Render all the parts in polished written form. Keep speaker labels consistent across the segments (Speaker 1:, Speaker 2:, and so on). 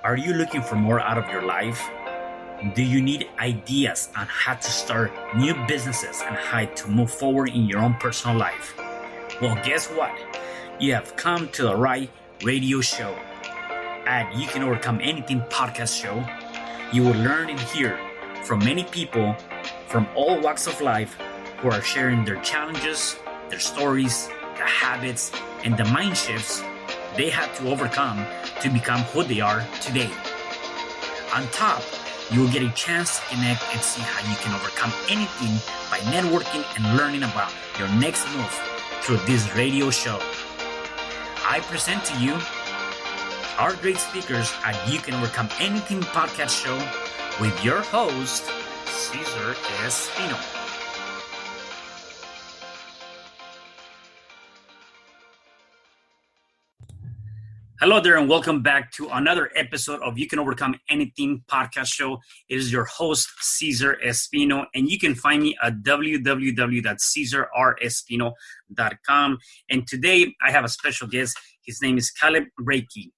Speaker 1: Are you looking for more out of your life? Do you need ideas on how to start new businesses and how to move forward in your own personal life? Well, guess what? You have come to the right radio show. At You Can Overcome Anything podcast show, you will learn and hear from many people from all walks of life who are sharing their challenges, their stories, the habits, and the mind shifts they had to overcome to become who they are today. On top, you will get a chance to connect and see how you can overcome anything by networking and learning about your next move through this radio show. I present to you our great speakers at You Can Overcome Anything podcast show with your host, Cesar Espino. Hello there, and welcome back to another episode of You Can Overcome Anything podcast show. It is your host, Cesar Espino, and you can find me at www.CesarRespino.com. And today I have a special guest. His name is Caleb Breakey.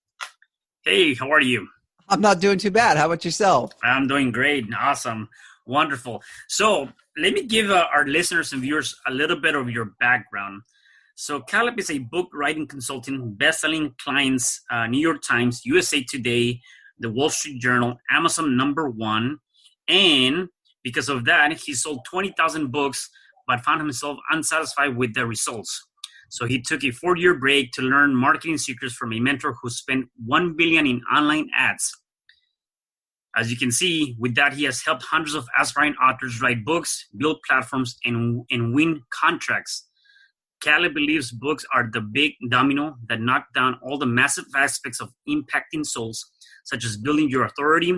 Speaker 1: Hey, how are you?
Speaker 2: I'm not doing too bad. How about yourself?
Speaker 1: I'm doing great. Awesome. Wonderful. So let me give our listeners and viewers a little bit of your background. So Caleb is a book writing consultant, best-selling clients, New York Times, USA Today, The Wall Street Journal, Amazon #1. And because of that, he sold 20,000 books, but found himself unsatisfied with the results. So he took a 4-year break to learn marketing secrets from a mentor who spent $1 billion in online ads. As you can see, with that, he has helped hundreds of aspiring authors write books, build platforms, and win contracts. Caleb believes books are the big domino that knock down all the massive aspects of impacting souls, such as building your authority,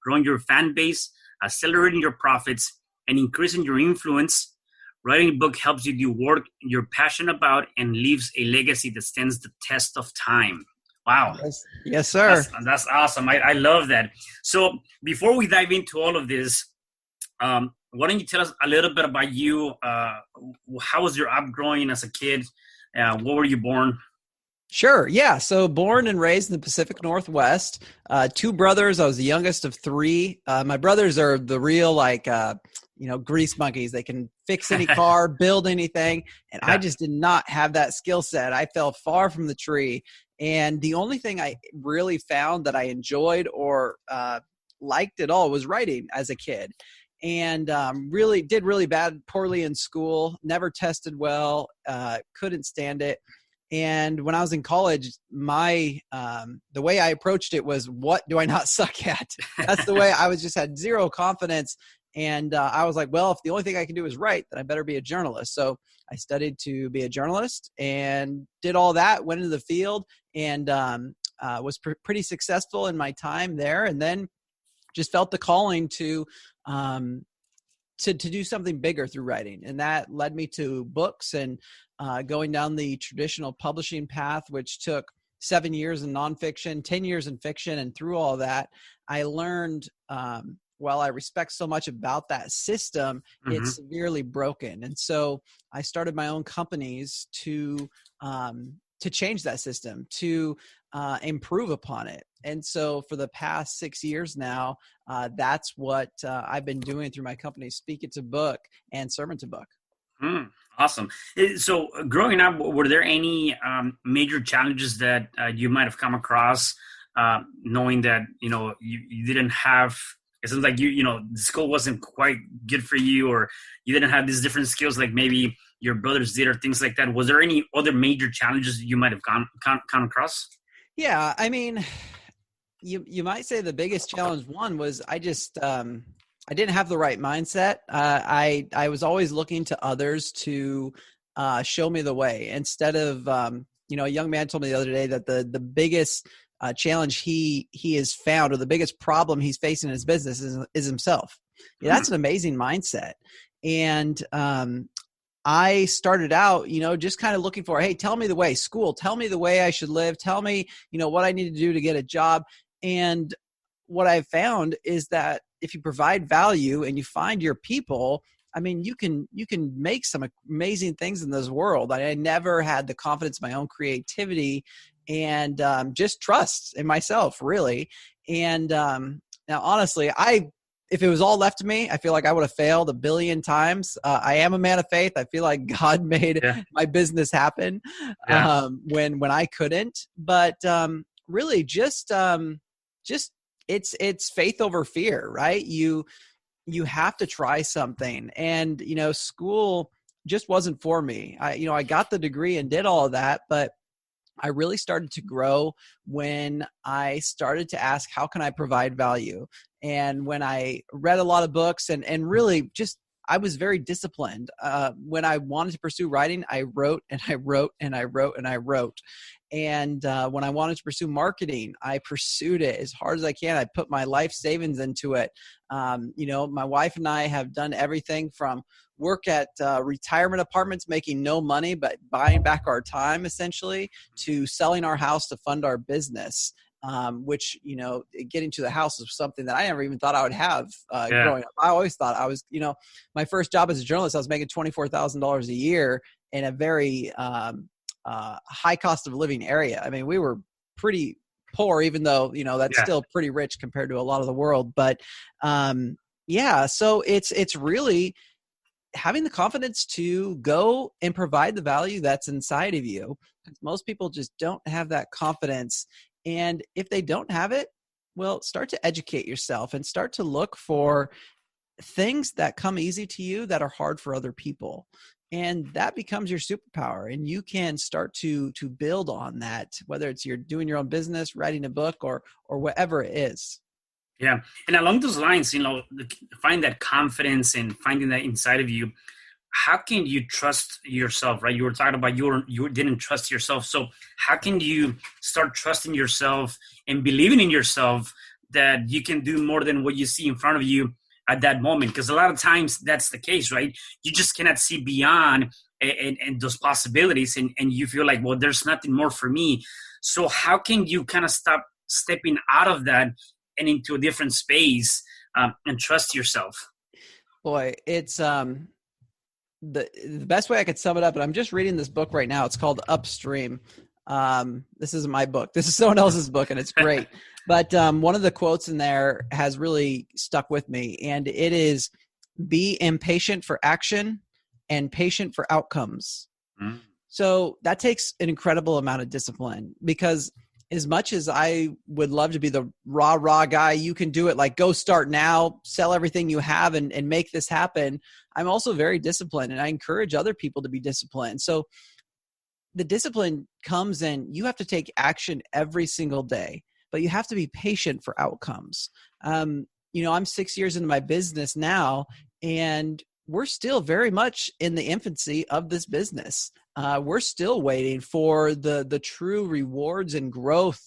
Speaker 1: growing your fan base, accelerating your profits, and increasing your influence. Writing a book helps you do work you're passionate about and leaves a legacy that stands the test of time. Wow.
Speaker 2: Yes, sir.
Speaker 1: That's awesome. I love that. So before we dive into all of this, why don't you tell us a little bit about you? How was your upbringing as a kid? Where were you born?
Speaker 2: Sure. Yeah. So born and raised in the Pacific Northwest, 2 brothers. I was the youngest of 3. My brothers are the real, grease monkeys. They can fix any car, build anything. And I just did not have that skill set. I fell far from the tree. And the only thing I really found that I enjoyed or liked at all was writing as a kid. And really did really poorly in school, never tested well, couldn't stand it. And when I was in college, the way I approached it was, what do I not suck at? That's the way I just had zero confidence. And I was like, well, if the only thing I can do is write, then I better be a journalist. So I studied to be a journalist and did all that, went into the field, and was pretty successful in my time there. And then just felt the calling to do something bigger through writing. And that led me to books and going down the traditional publishing path, which took 7 years in nonfiction, 10 years in fiction. And through all that, I learned, while I respect so much about that system, it's severely broken. And so I started my own companies to change that system, to improve upon it. And so for the past 6 years now, that's what I've been doing through my company, Speak It to Book and Sermon to Book.
Speaker 1: Awesome. So growing up, were there any major challenges that you might have come across, knowing that, you didn't have, it seems like the school wasn't quite good for you, or you didn't have these different skills like maybe your brothers did, or things like that? Was there any other major challenges you might have come across?
Speaker 2: Yeah. I mean, you might say the biggest challenge one was I didn't have the right mindset. I was always looking to others to show me the way instead of, a young man told me the other day that the biggest challenge he has found, or the biggest problem he's facing in his business is himself. Yeah, that's an amazing mindset. And I started out, just kind of looking for, hey, tell me the way. School, tell me the way I should live. Tell me, what I need to do to get a job. And what I've found is that if you provide value and you find your people, I mean, you can make some amazing things in this world. I never had the confidence in my own creativity and just trust in myself, really. And now, honestly, if it was all left to me, I feel like I would have failed a billion times. I am a man of faith. I feel like God made my business happen when I couldn't. But really, just it's faith over fear, right? You have to try something, and school just wasn't for me. I got the degree and did all of that, but I really started to grow when I started to ask, how can I provide value? And when I read a lot of books and really just, I was very disciplined. When I wanted to pursue writing, I wrote and I wrote and I wrote and I wrote. And when I wanted to pursue marketing, I pursued it as hard as I can. I put my life savings into it. My wife and I have done everything from work at retirement apartments, making no money, but buying back our time essentially, to selling our house to fund our business. Which, getting to the house is something that I never even thought I would have growing up. I always thought I was, my first job as a journalist, I was making $24,000 a year in a very high cost of living area. I mean, we were pretty poor, even though, that's still pretty rich compared to a lot of the world. But so it's really having the confidence to go and provide the value that's inside of you. Most people just don't have that confidence. And if they don't have it, well, start to educate yourself and start to look for things that come easy to you that are hard for other people. And that becomes your superpower. And you can start to build on that, whether it's you're doing your own business, writing a book, or whatever it is.
Speaker 1: Yeah. And along those lines, find that confidence and finding that inside of you. How can you trust yourself, right? You were talking about you didn't trust yourself. So how can you start trusting yourself and believing in yourself that you can do more than what you see in front of you at that moment? Because a lot of times that's the case, right? You just cannot see beyond and those possibilities, and you feel like, well, there's nothing more for me. So how can you kind of stop stepping out of that and into a different space and trust yourself?
Speaker 2: Boy, it's the best way I could sum it up, and I'm just reading this book right now. It's called Upstream. This isn't my book. This is someone else's book, and it's great. But one of the quotes in there has really stuck with me, and it is, be impatient for action and patient for outcomes. Mm. So that takes an incredible amount of discipline, because as much as I would love to be the rah guy, you can do it, like go start now, sell everything you have and make this happen. I'm also very disciplined, and I encourage other people to be disciplined. So the discipline comes in, you have to take action every single day, but you have to be patient for outcomes. I'm 6 years into my business now, and we're still very much in the infancy of this business. We're still waiting for the true rewards and growth.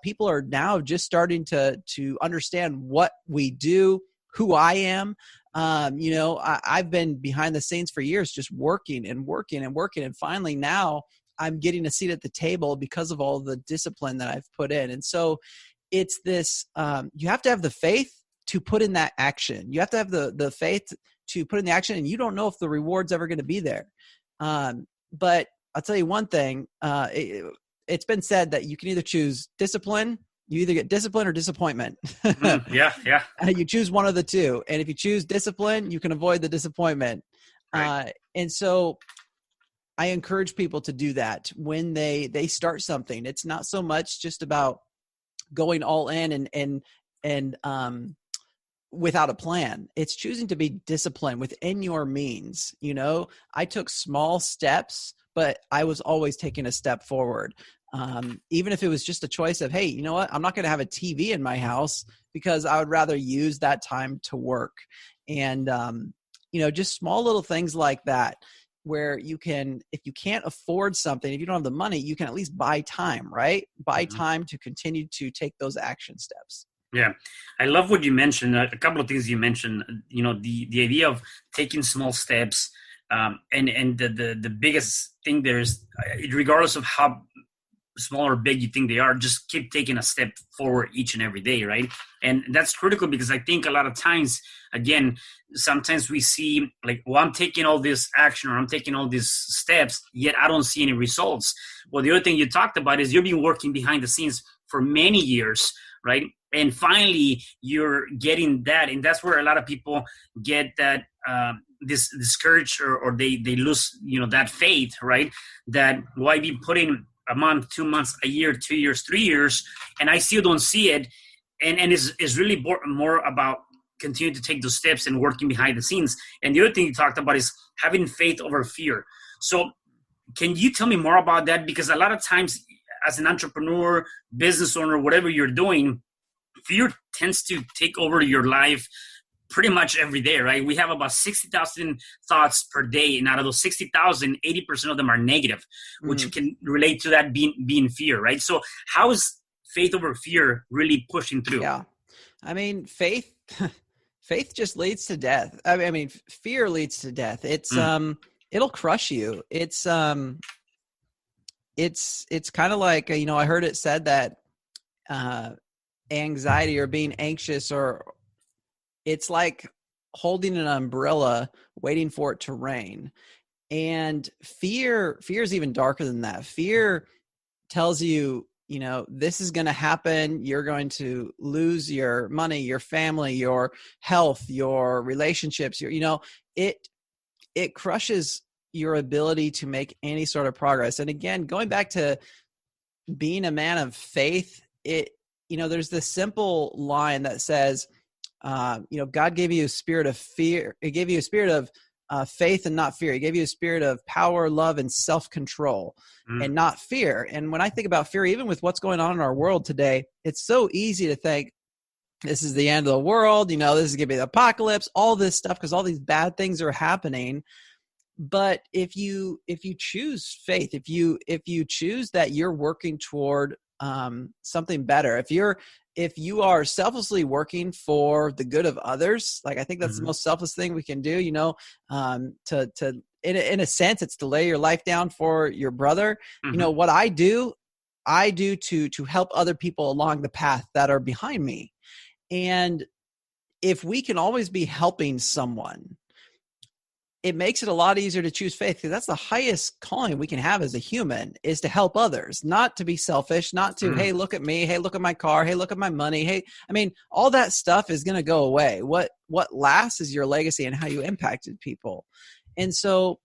Speaker 2: People are now just starting to understand what we do, who I am. I've been behind the scenes for years, just working and working and working. And finally now I'm getting a seat at the table because of all the discipline that I've put in. And so it's this, you have to have the faith to put in that action. You have to have the faith to put in the action, and you don't know if the reward's ever going to be there. But I'll tell you one thing, it's been said that you can either choose discipline, you either get discipline or disappointment.
Speaker 1: Yeah.
Speaker 2: You choose one of the two. And if you choose discipline, you can avoid the disappointment. Right. And so I encourage people to do that when they start something. It's not so much just about going all in and without a plan. It's choosing to be disciplined within your means. I took small steps, but I was always taking a step forward. Even if it was just a choice of, hey, you know what? I'm not going to have a TV in my house because I would rather use that time to work. And, just small little things like that, where you can, if you can't afford something, if you don't have the money, you can at least buy time, right? Buy time to continue to take those action steps.
Speaker 1: Yeah. I love what you mentioned. A couple of things you mentioned, the idea of taking small steps. And the biggest thing there is, regardless of how small or big you think they are, just keep taking a step forward each and every day, right? And that's critical, because I think a lot of times, again, sometimes we see like, well, I'm taking all this action or I'm taking all these steps, yet I don't see any results. Well, the other thing you talked about is you've been working behind the scenes for many years, right? And finally you're getting that. And that's where a lot of people get that this discouraged, or they lose, that faith, right? That why be putting a month, 2 months, a year, 2 years, 3 years, and I still don't see it. And it's really more about continuing to take those steps and working behind the scenes. And the other thing you talked about is having faith over fear. So can you tell me more about that? Because a lot of times as an entrepreneur, business owner, whatever you're doing, fear tends to take over your life pretty much every day, right? We have about 60,000 thoughts per day. And out of those 60,000, 80% of them are negative, which can relate to that being fear, right? So how is faith over fear really pushing through?
Speaker 2: Yeah. I mean, faith just leads to death. I mean, fear leads to death. It's, it'll crush you. It's kind of like, I heard it said that, anxiety or being anxious, or it's like holding an umbrella waiting for it to rain. And fear is even darker than that. Fear tells you, this is going to happen. You're going to lose your money, your family, your health, your relationships. It crushes your ability to make any sort of progress. And again, going back to being a man of faith, there's this simple line that says, God gave you a spirit of fear. He gave you a spirit of faith and not fear. He gave you a spirit of power, love, and self-control, and not fear. And when I think about fear, even with what's going on in our world today, it's so easy to think this is the end of the world. This is going to be the apocalypse, all this stuff, because all these bad things are happening. But if you choose faith, if you choose that you're working toward something better, if you are selflessly working for the good of others, like I think that's the most selfless thing we can do, in a sense, it's to lay your life down for your brother. What I do to help other people along the path that are behind me. And if we can always be helping someone, it makes it a lot easier to choose faith, because that's the highest calling we can have as a human, is to help others, not to be selfish, not to, hey, look at me. Hey, look at my car. Hey, look at my money. Hey, all that stuff is going to go away. What lasts is your legacy and how you impacted people. And so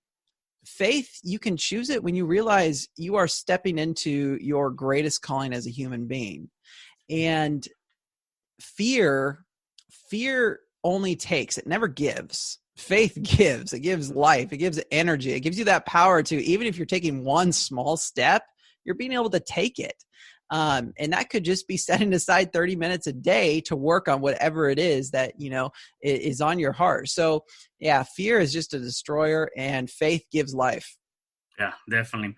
Speaker 2: faith, you can choose it when you realize you are stepping into your greatest calling as a human being. And fear only takes, it never gives. Faith gives. It gives life. It gives energy. It gives you that power to, even if you're taking one small step, you're being able to take it. And that could just be setting aside 30 minutes a day to work on whatever it is that, is on your heart. So yeah, fear is just a destroyer, and faith gives life.
Speaker 1: Yeah, definitely.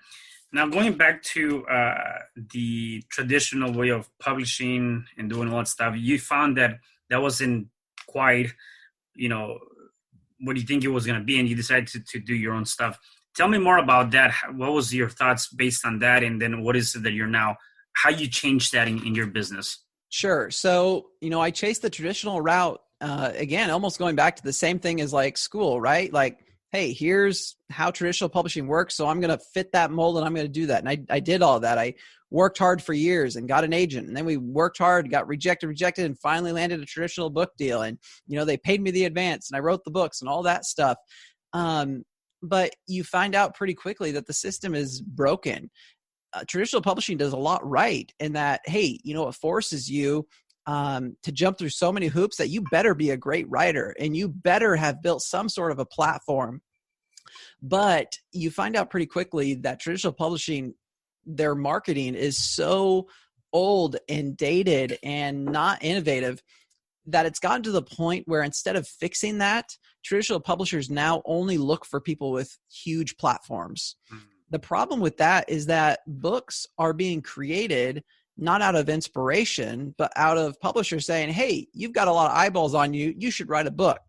Speaker 1: Now, going back to the traditional way of publishing and doing all that stuff, you found that wasn't quite, what do you think it was going to be, and you decided to do your own stuff. Tell me more about that. What was your thoughts based on that? And then what is it that you're now, how you changed that in your business?
Speaker 2: Sure. So, I chased the traditional route, again, almost going back to the same thing as like school, right? Like, hey, here's how traditional publishing works. So I'm going to fit that mold and I'm going to do that. And I did all that. I worked hard for years and got an agent. And then we worked hard, got rejected, and finally landed a traditional book deal. And, they paid me the advance and I wrote the books and all that stuff. But you find out pretty quickly that the system is broken. Traditional publishing does a lot right in that, hey, it forces you to jump through so many hoops that you better be a great writer and you better have built some sort of a platform. But you find out pretty quickly that traditional publishing, their marketing is so old and dated and not innovative that it's gotten to the point where instead of fixing that, traditional publishers now only look for people with huge platforms. The problem with that is that books are being created not out of inspiration, but out of publishers saying, hey, you've got a lot of eyeballs on you. You should write a book.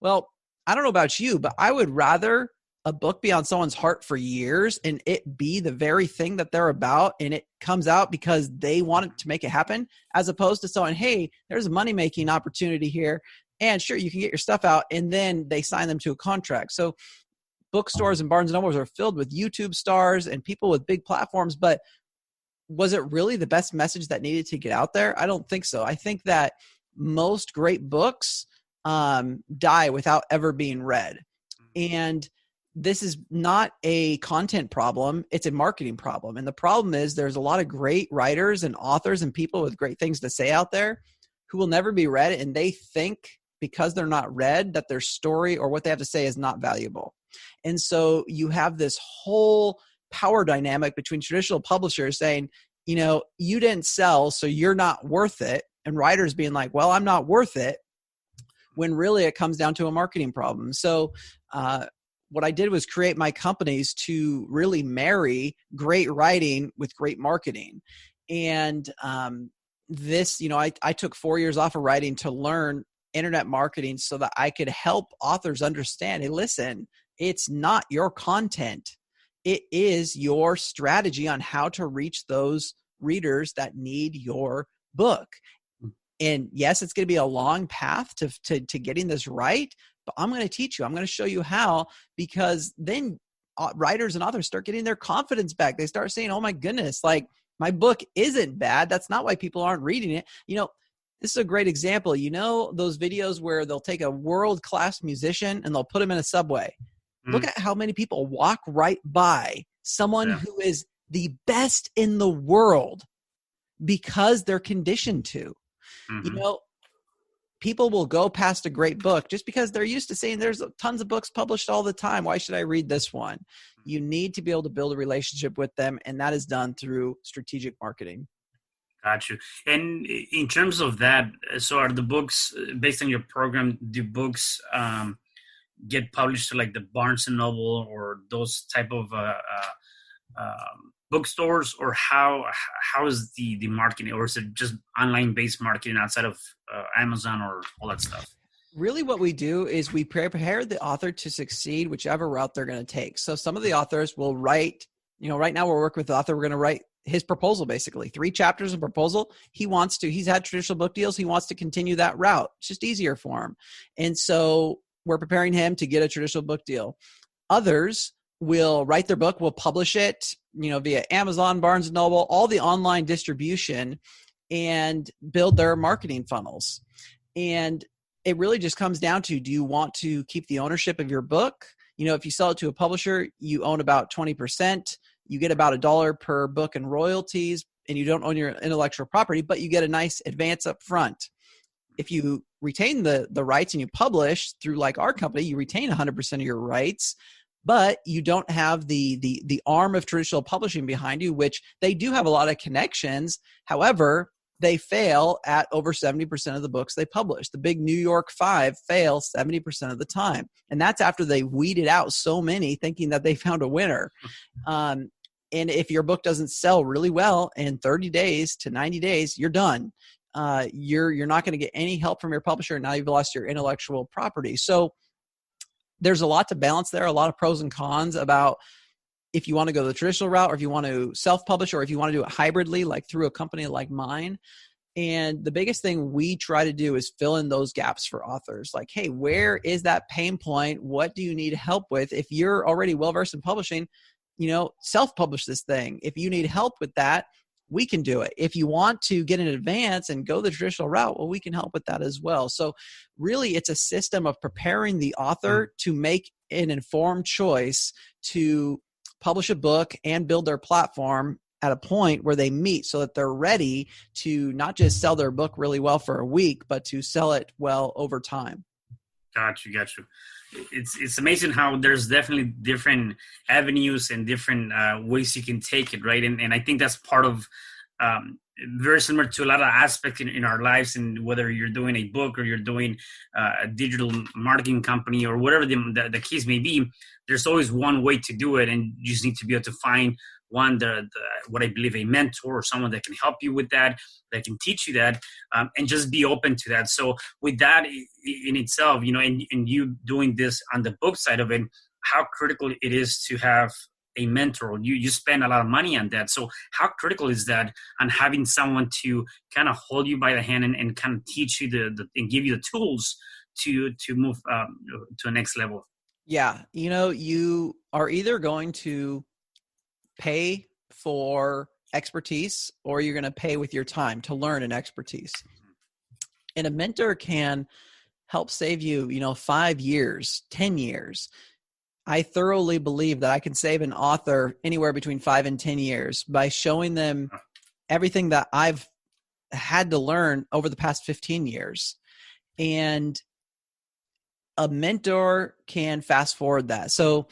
Speaker 2: Well, I don't know about you, but I would rather a book be on someone's heart for years and it be the very thing that they're about, and it comes out because they wanted to make it happen, as opposed to someone, hey, there's a money-making opportunity here, and sure, you can get your stuff out, and then they sign them to a contract. So bookstores and Barnes & Nobles are filled with YouTube stars and people with big platforms, but was it really the best message that needed to get out there? I don't think so. I think that most great books die without ever being read. And this is not a content problem. It's a marketing problem. And the problem is there's a lot of great writers and authors and people with great things to say out there who will never be read. And they think because they're not read that their story or what they have to say is not valuable. And so you have this whole power dynamic between traditional publishers saying, you know, you didn't sell, so you're not worth it. And writers being like, well, I'm not worth it, when really it comes down to a marketing problem. So what I did was create my companies to really marry great writing with great marketing. And this, you know, I took 4 years off of writing to learn internet marketing so that I could help authors understand, hey, listen, it's not your content. It is your strategy on how to reach those readers that need your book. And yes, it's going to be a long path to getting this right, but I'm going to teach you. I'm going to show you how, because then writers and authors start getting their confidence back. They start saying, oh my goodness, like my book isn't bad. That's not why people aren't reading it. You know, this is a great example. You know, those videos where they'll take a world-class musician and they'll put him in a subway. Look at how many people walk right by someone who is the best in the world because they're conditioned to. You know, people will go past a great book just because they're used to saying there's tons of books published all the time. Why should I read this one? You need to be able to build a relationship with them, and that is done through strategic marketing.
Speaker 1: Got you. And in terms of that, so are the books, based on your program, do books get published to like the Barnes and Noble or those type of bookstores, or how is the marketing, or is it just online based marketing outside of Amazon or all that stuff?
Speaker 2: Really what we do is we prepare the author to succeed whichever route they're going to take. So some of the authors will write, you know, right now we're working with the author, we're going to write his proposal, basically 3 chapters of proposal. He's had traditional book deals. He wants to continue that route. It's just easier for him. And so we're preparing him to get a traditional book deal. Others will write their book, will publish it, you know, via Amazon, Barnes & Noble, all the online distribution, and build their marketing funnels. And it really just comes down to, do you want to keep the ownership of your book? You know, if you sell it to a publisher, you own about 20%. You get about $1 per book in royalties, and you don't own your intellectual property, but you get a nice advance up front. If you retain the rights and you publish through like our company, you retain 100% of your rights, but you don't have the arm of traditional publishing behind you, which they do have a lot of connections. However, they fail at over 70% of the books they publish. The big New York 5 fail 70% of the time. And that's after they weeded out so many thinking that they found a winner. And if your book doesn't sell really well in 30 days to 90 days, you're done. You're not going to get any help from your publisher. Now you've lost your intellectual property. So there's a lot to balance there, a lot of pros and cons about if you want to go the traditional route, or if you want to self-publish, or if you want to do it hybridly, like through a company like mine. And the biggest thing we try to do is fill in those gaps for authors. Like, hey, where is that pain point? What do you need help with? If you're already well-versed in publishing, you know, self-publish this thing. If you need help with that, we can do it. If you want to get in advance and go the traditional route, well, we can help with that as well. So really, it's a system of preparing the author to make an informed choice to publish a book and build their platform at a point where they meet, so that they're ready to not just sell their book really well for a week, but to sell it well over time.
Speaker 1: Got you. It's amazing how there's definitely different avenues and different ways you can take it, right? And I think that's part of very similar to a lot of aspects in our lives, and whether you're doing a book or you're doing a digital marketing company or whatever the case may be, there's always one way to do it, and you just need to be able to find one, what I believe a mentor or someone that can help you with that can teach you that, and just be open to that. So with that in itself, you know, and you doing this on the book side of it, how critical it is to have a mentor. You spend a lot of money on that. So how critical is that on having someone to kind of hold you by the hand and kind of teach you and give you the tools to move to the next level?
Speaker 2: Yeah. You are either going to pay for expertise or you're going to pay with your time to learn an expertise. And a mentor can help save you, 5 years, 10 years. I thoroughly believe that I can save an author anywhere between 5 and 10 years by showing them everything that I've had to learn over the past 15 years. And a mentor can fast forward that. So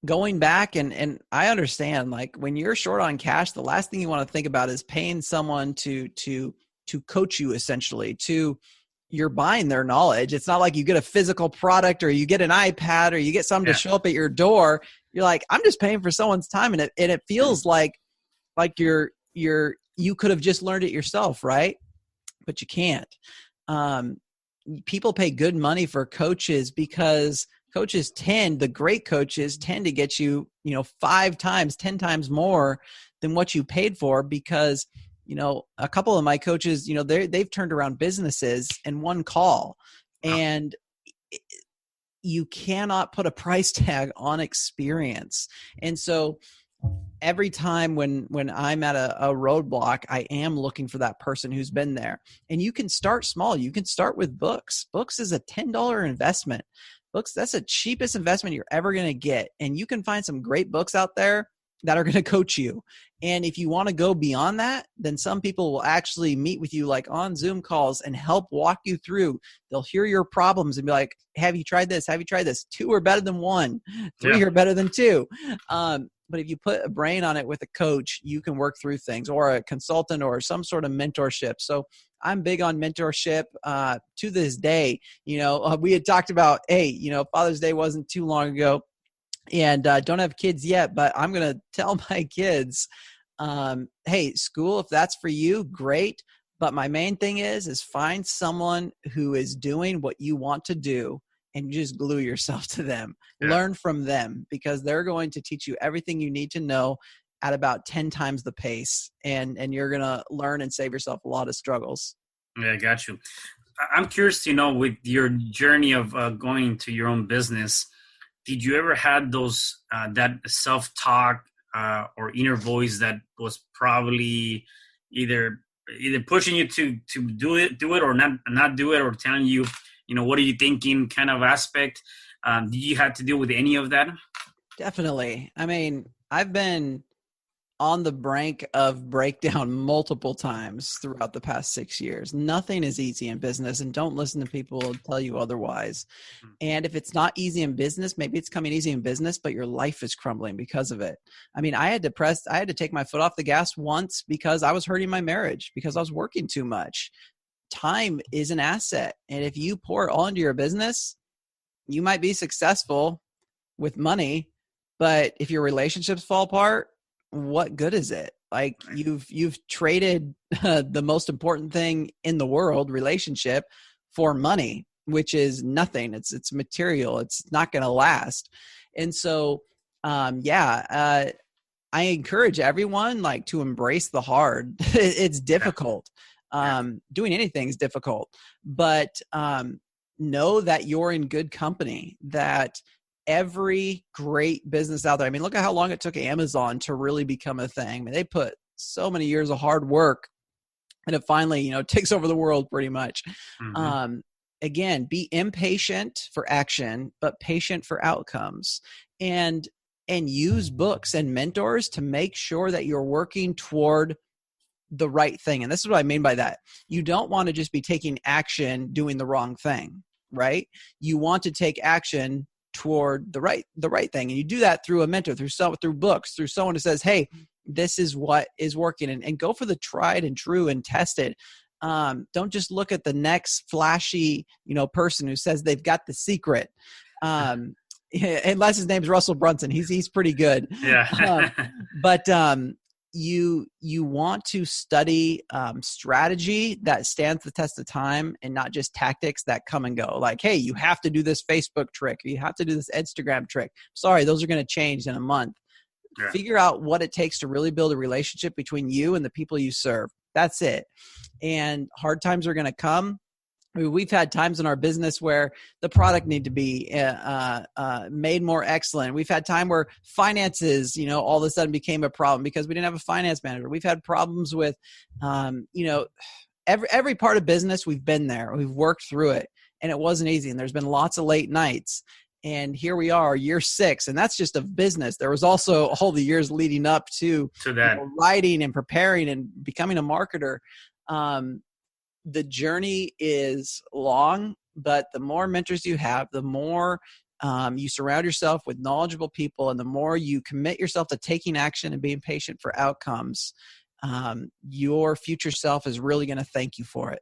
Speaker 2: going back and I understand, like, when you're short on cash, the last thing you want to think about is paying someone to coach you. Essentially, you're buying their knowledge. It's not like you get a physical product or you get an iPad or you get something to show up at your door. You're like, I'm just paying for someone's time. And it feels like you could have just learned it yourself. Right. But you can't. People pay good money for coaches because the great coaches tend to get you, 5 times, 10 times more than what you paid for, because a couple of my coaches, they've turned around businesses in one call. And you cannot put a price tag on experience. And so every time when I'm at a roadblock, I am looking for that person who's been there. And you can start small. You can start with books. Books is a $10 investment. Books, that's the cheapest investment you're ever going to get. And you can find some great books out there that are going to coach you. And if you want to go beyond that, then some people will actually meet with you, like on Zoom calls, and help walk you through. They'll hear your problems and be like, have you tried this? Have you tried this? 2 are better than 1. 3 are better than 2. But if you put a brain on it with a coach, you can work through things, or a consultant, or some sort of mentorship. So I'm big on mentorship to this day. We had talked about, hey, Father's Day wasn't too long ago. And don't have kids yet, but I'm going to tell my kids, hey, school, if that's for you, great. But my main thing is find someone who is doing what you want to do and just glue yourself to them. Learn from them, because they're going to teach you everything you need to know at about 10 times the pace. And you're going to learn and save yourself a lot of struggles. Yeah,
Speaker 1: I got you. I'm curious to know, with your journey of going to your own business, did you ever had those that self-talk or inner voice that was probably either pushing you to do it or not do it, or telling you, what are you thinking kind of aspect? Did you have to deal with any of that?
Speaker 2: Definitely. I mean, I've been on the brink of breakdown multiple times throughout the past 6 years. Nothing is easy in business, and don't listen to people who tell you otherwise. And if it's not easy in business, maybe it's coming easy in business, but your life is crumbling because of it. I mean, I had to take my foot off the gas once because I was hurting my marriage, because I was working too much. Time is an asset. And if you pour it all into your business, you might be successful with money, but if your relationships fall apart, what good is it? Like, you've traded the most important thing in the world, relationship, for money, which is nothing. It's material. It's not going to last. And so, I encourage everyone, like, to embrace the hard. It's difficult. Doing anything is difficult, but know that you're in good company, that every great business out there. I mean, look at how long it took Amazon to really become a thing. I mean, they put so many years of hard work, and it finally, takes over the world pretty much. Mm-hmm. Again, be impatient for action, but patient for outcomes, and use books and mentors to make sure that you're working toward the right thing. And this is what I mean by that. You don't want to just be taking action doing the wrong thing, right? You want to take action toward the right thing. And you do that through a mentor, through books, through someone who says, hey, this is what is working, and go for the tried and true and test it. Don't just look at the next flashy, person who says they've got the secret. Unless his name's Russell Brunson, he's pretty good.
Speaker 1: Yeah.
Speaker 2: But you want to study strategy that stands the test of time and not just tactics that come and go. Like, hey, you have to do this Facebook trick, or you have to do this Instagram trick. Sorry, those are going to change in a month. Yeah. Figure out what it takes to really build a relationship between you and the people you serve. That's it. And hard times are going to come. I mean, we've had times in our business where the product need to be made more excellent. We've had time where finances, all of a sudden became a problem because we didn't have a finance manager. We've had problems with, every part of business. We've been there. We've worked through it, and it wasn't easy. And there's been lots of late nights. And here we are, year 6, and that's just of business. There was also all the years leading up to that, writing and preparing and becoming a marketer. The journey is long, but the more mentors you have, the more you surround yourself with knowledgeable people, and the more you commit yourself to taking action and being patient for outcomes, your future self is really going to thank you for it.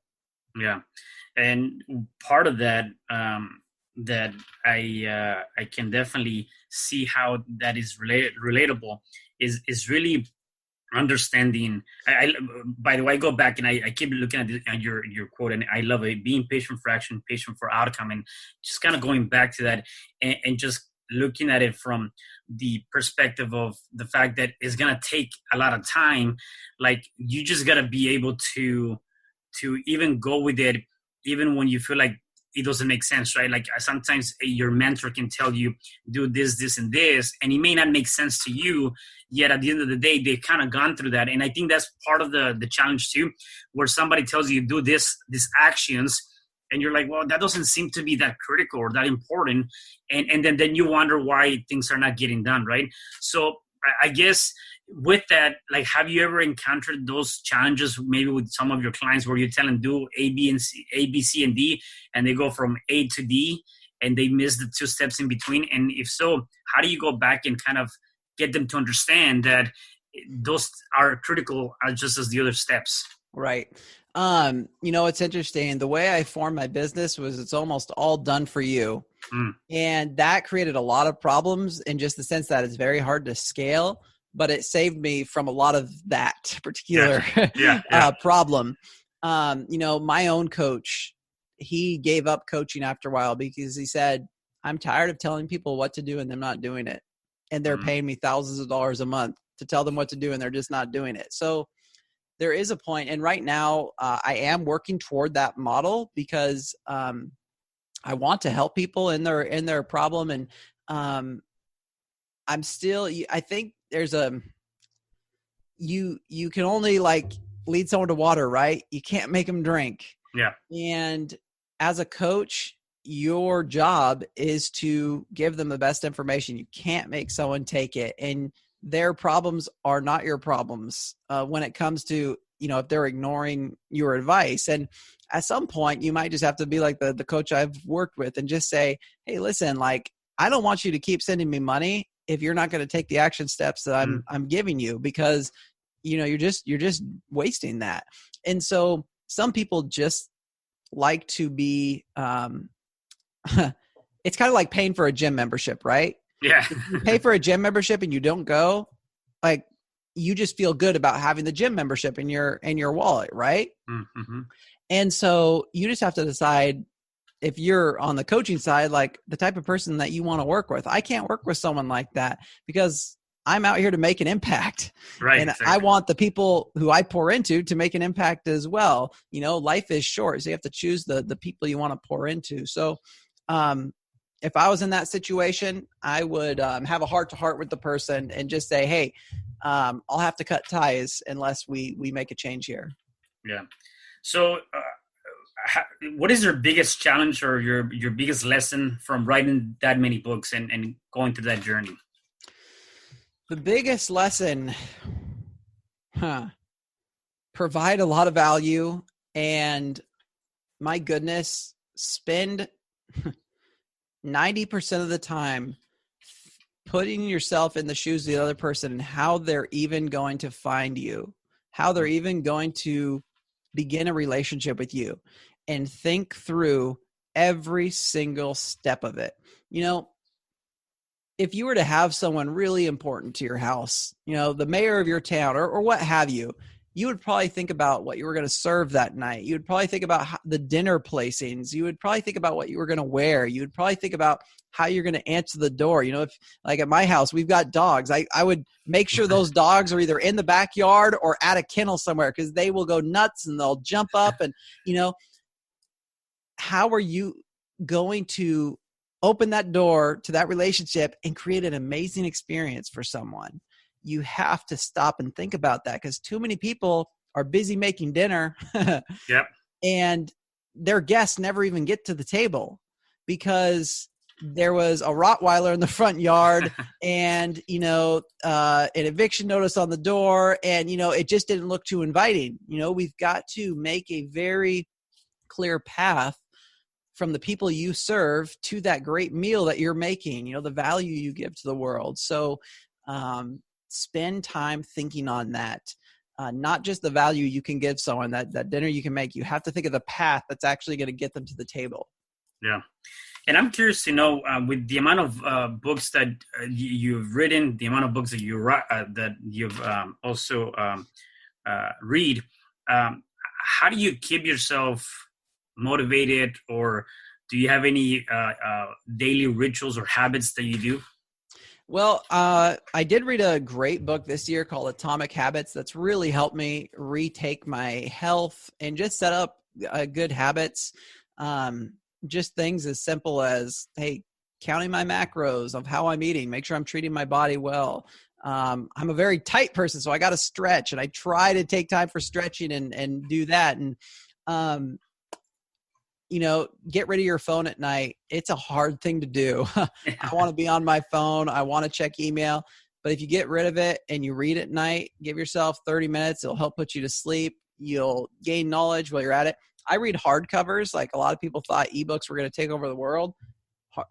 Speaker 2: Yeah.
Speaker 1: And part of that, that I can definitely see how that is relatable is really understanding. By the way, I go back and I keep looking at your quote, and I love it. Being patient for action, patient for outcome, and just kind of going back to that and just looking at it from the perspective of the fact that it's gonna take a lot of time. Like, you just gotta be able to even go with it, even when you feel like it doesn't make sense, right? Like, sometimes your mentor can tell you, do this, this, and this, and it may not make sense to you, yet at the end of the day, they've kind of gone through that. And I think that's part of the challenge too, where somebody tells you, do these actions, and you're like, well, that doesn't seem to be that critical or that important. And then you wonder why things are not getting done, right? So I guess with that, like, have you ever encountered those challenges maybe with some of your clients where you tell them do A, B, C, and D, and they go from A to D and they miss the 2 steps in between? And if so, how do you go back and kind of get them to understand that those are critical just as the other steps?
Speaker 2: Right. It's interesting. The way I formed my business was it's almost all done for you. And that created a lot of problems in just the sense that it's very hard to scale, but it saved me from a lot of that particular problem. My own coach, he gave up coaching after a while because he said, I'm tired of telling people what to do and them not doing it. And they're paying me thousands of dollars a month to tell them what to do, and they're just not doing it. So there is a point, and right now I am working toward that model because I want to help people in their problem. And I'm still, I think there's you can only like lead someone to water, right? You can't make them drink.
Speaker 1: Yeah.
Speaker 2: And as a coach, your job is to give them the best information. You can't make someone take it, and their problems are not your problems when it comes to, if they're ignoring your advice. And at some point you might just have to be like the coach I've worked with and just say, hey, listen, like, I don't want you to keep sending me money if you're not going to take the action steps that I'm giving you, because, you're just wasting that. And so some people just like to be, it's kind of like paying for a gym membership, right?
Speaker 1: Yeah.
Speaker 2: If you pay for a gym membership and you don't go, like, you just feel good about having the gym membership in your wallet, right?
Speaker 1: Mm-hmm.
Speaker 2: And so you just have to decide, if you're on the coaching side, like, the type of person that you want to work with. I can't work with someone like that because I'm out here to make an impact.
Speaker 1: Right.
Speaker 2: And
Speaker 1: exactly.
Speaker 2: I want the people who I pour into to make an impact as well. Life is short, so you have to choose the people you want to pour into. So if I was in that situation, I would have a heart-to-heart with the person and just say, hey, I'll have to cut ties unless we make a change here.
Speaker 1: Yeah. So what is your biggest challenge or your biggest lesson from writing that many books and going through that journey?
Speaker 2: The biggest lesson, provide a lot of value, and my goodness, spend 90% of the time putting yourself in the shoes of the other person and how they're even going to find you, how they're even going to begin a relationship with you, and think through every single step of it. if you were to have someone really important to your house, the mayor of your town or what have you, you would probably think about what you were going to serve that night. You would probably think about the dinner placings. You would probably think about what you were going to wear. You would probably think about how you're going to answer the door. If like at my house, we've got dogs. I would make sure those dogs are either in the backyard or at a kennel somewhere, because they will go nuts and they'll jump up. And, how are you going to open that door to that relationship and create an amazing experience for someone? You have to stop and think about that, because too many people are busy making dinner.
Speaker 1: Yep.
Speaker 2: And their guests never even get to the table because there was a Rottweiler in the front yard and, an eviction notice on the door. And, it just didn't look too inviting. We've got to make a very clear path from the people you serve to that great meal that you're making, the value you give to the world. So, spend time thinking on that, not just the value you can give someone, that dinner you can make. You have to think of the path that's actually going to get them to the table.
Speaker 1: Yeah. And I'm curious to know, with the amount of books that you've written, the amount of books that you've also read, how do you keep yourself motivated, or do you have any daily rituals or habits that you do?
Speaker 2: Well, I did read a great book this year called Atomic Habits that's really helped me retake my health and just set up good habits. Just things as simple as, hey, counting my macros of how I'm eating, make sure I'm treating my body well. I'm a very tight person, so I got to stretch, and I try to take time for stretching and do that. And, get rid of your phone at night. It's a hard thing to do. I want to be on my phone. I want to check email. But if you get rid of it and you read at night, give yourself 30 minutes. It'll help put you to sleep. You'll gain knowledge while you're at it. I read hardcovers. Like a lot of people thought ebooks were going to take over the world.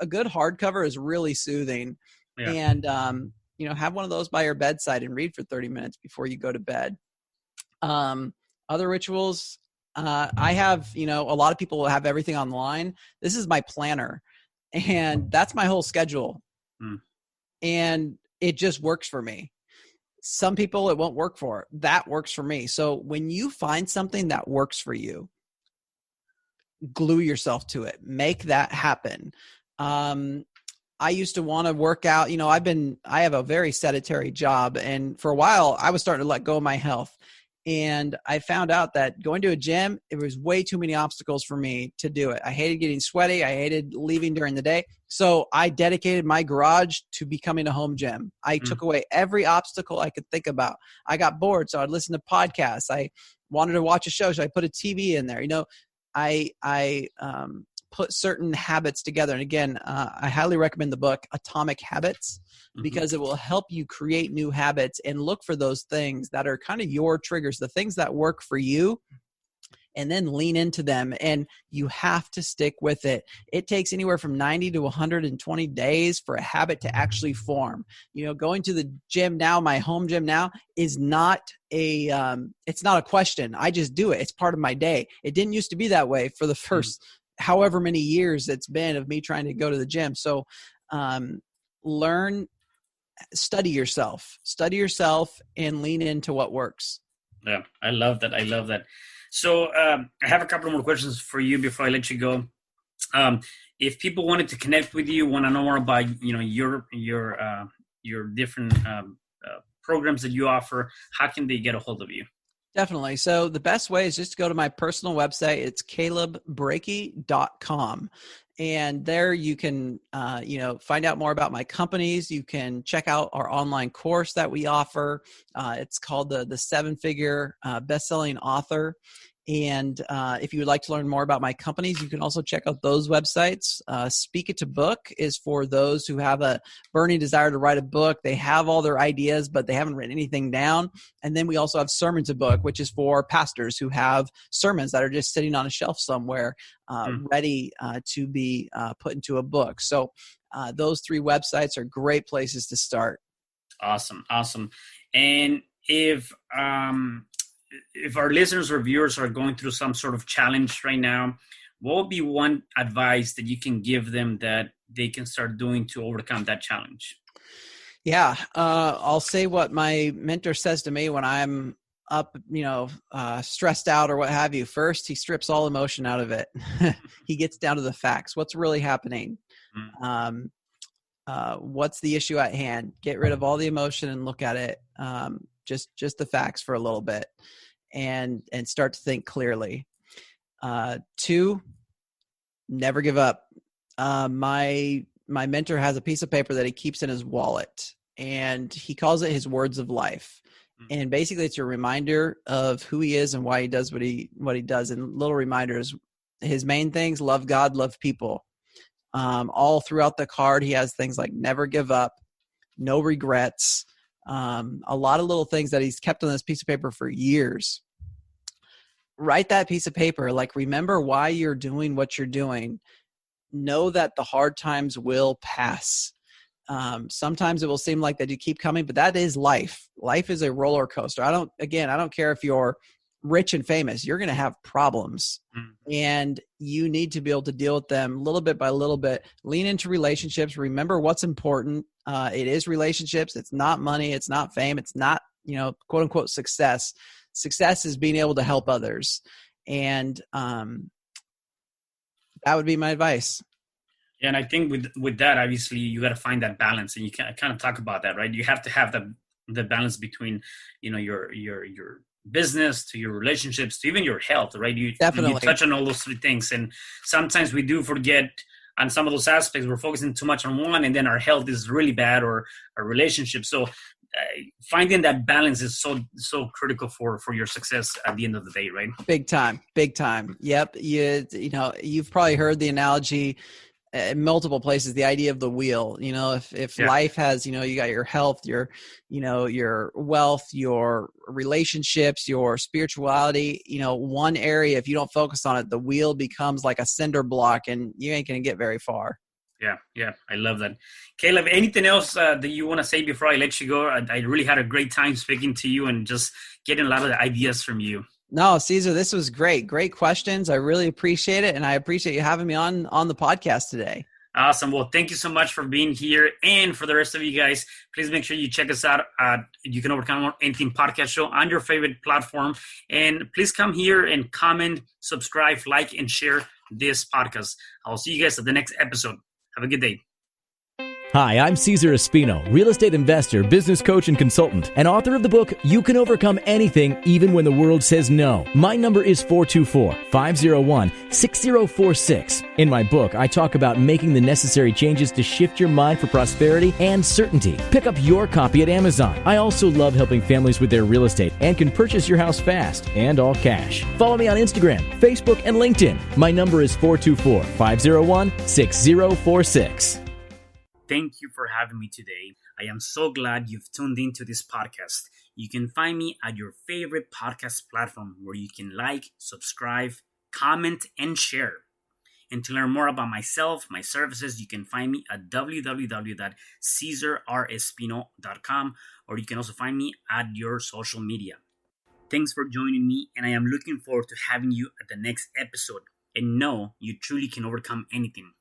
Speaker 2: A good hardcover is really soothing. Yeah. And, have one of those by your bedside and read for 30 minutes before you go to bed. Other rituals, I have, a lot of people will have everything online. This is my planner, and that's my whole schedule. And it just works for me. Some people it won't work for. That works for me. So when you find something that works for you, glue yourself to it. Make that happen. I used to want to work out. I have a very sedentary job, and for a while I was starting to let go of my health. And I found out that going to a gym, it was way too many obstacles for me to do it. I hated getting sweaty. I hated leaving during the day. So I dedicated my garage to becoming a home gym. I took away every obstacle I could think about. I got bored, so I'd listen to podcasts. I wanted to watch a show, so I put a TV in there. I put certain habits together. And again, I highly recommend the book Atomic Habits, because it will help you create new habits and look for those things that are kind of your triggers, the things that work for you, and then lean into them. And you have to stick with it. It takes anywhere from 90 to 120 days for a habit to actually form. Going to the gym now, my home gym now, is not it's not a question. I just do it. It's part of my day. It didn't used to be that way for the first however many years it's been of me trying to go to the gym. So study yourself and lean into what works.
Speaker 1: Yeah, I love that. So I have a couple more questions for you before I let you go. If people wanted to connect with you, want to know more about your different programs that you offer, how can they get a hold of you?
Speaker 2: Definitely. So the best way is just to go to my personal website. It's CalebBreakey.com. And there you can, find out more about my companies. You can check out our online course that we offer. It's called the 7-Figure Best-Selling Author. And if you would like to learn more about my companies, you can also check out those websites. Speak It to Book is for those who have a burning desire to write a book. They have all their ideas, but they haven't written anything down. And then we also have Sermon to Book, which is for pastors who have sermons that are just sitting on a shelf somewhere, ready to be put into a book. So those 3 websites are great places to start.
Speaker 1: Awesome. And if our listeners or viewers are going through some sort of challenge right now, what would be one advice that you can give them that they can start doing to overcome that challenge?
Speaker 2: Yeah. I'll say what my mentor says to me when I'm up, stressed out or what have you. First, he strips all emotion out of it. He gets down to the facts. What's really happening? Um, what's the issue at hand? Get rid of all the emotion and look at it. Just the facts for a little bit, and start to think clearly. 2, never give up. My mentor has a piece of paper that he keeps in his wallet, and he calls it his words of life. And basically it's a reminder of who he is and why he does what he does. And little reminders, his main things: love God, love people. All throughout the card, he has things like never give up, no regrets, a lot of little things that he's kept on this piece of paper for years. Write that piece of paper, like, remember why you're doing what you're doing. Know that the hard times will pass. Sometimes it will seem like that you keep coming, but that is life. Life is a roller coaster. I don't care if you're rich and famous, you're going to have problems, and you need to be able to deal with them little bit by little bit. Lean into relationships. Remember what's important. It is relationships. It's not money. It's not fame. It's not, quote unquote success. Success is being able to help others. And, that would be my advice.
Speaker 1: Yeah, and I think with that, obviously, you got to find that balance, and you can kind of talk about that, right? You have to have the balance between, your business to your relationships to even your health, right? You touch on all those 3 things, and sometimes we do forget on some of those aspects. We're focusing too much on one, and then our health is really bad, or our relationship. So finding that balance is so critical for your success at the end of the day, right?
Speaker 2: Big time. Yep. You've probably heard the analogy in multiple places, the idea of the wheel. If life has, you got your health, your wealth, your relationships, your spirituality, one area, if you don't focus on it, the wheel becomes like a cinder block, and you ain't going to get very far.
Speaker 1: Yeah. I love that. Caleb, anything else that you want to say before I let you go? I really had a great time speaking to you and just getting a lot of the ideas from you.
Speaker 2: No, Cesar, this was great. Great questions. I really appreciate it. And I appreciate you having me on the podcast today.
Speaker 1: Awesome. Well, thank you so much for being here. And for the rest of you guys, please make sure you check us out at You Can Overcome Anything podcast show on your favorite platform. And please come here and comment, subscribe, like, and share this podcast. I'll see you guys at the next episode. Have a good day.
Speaker 3: Hi, I'm Cesar Espino, real estate investor, business coach, and consultant, and author of the book, You Can Overcome Anything, Even When the World Says No. My number is 424-501-6046. In my book, I talk about making the necessary changes to shift your mind for prosperity and certainty. Pick up your copy at Amazon. I also love helping families with their real estate and can purchase your house fast and all cash. Follow me on Instagram, Facebook, and LinkedIn. My number is 424-501-6046.
Speaker 1: Thank you for having me today. I am so glad you've tuned into this podcast. You can find me at your favorite podcast platform where you can like, subscribe, comment, and share. And to learn more about myself, my services, you can find me at www.CesarRespino.com, or you can also find me at your social media. Thanks for joining me, and I am looking forward to having you at the next episode. And know you truly can overcome anything.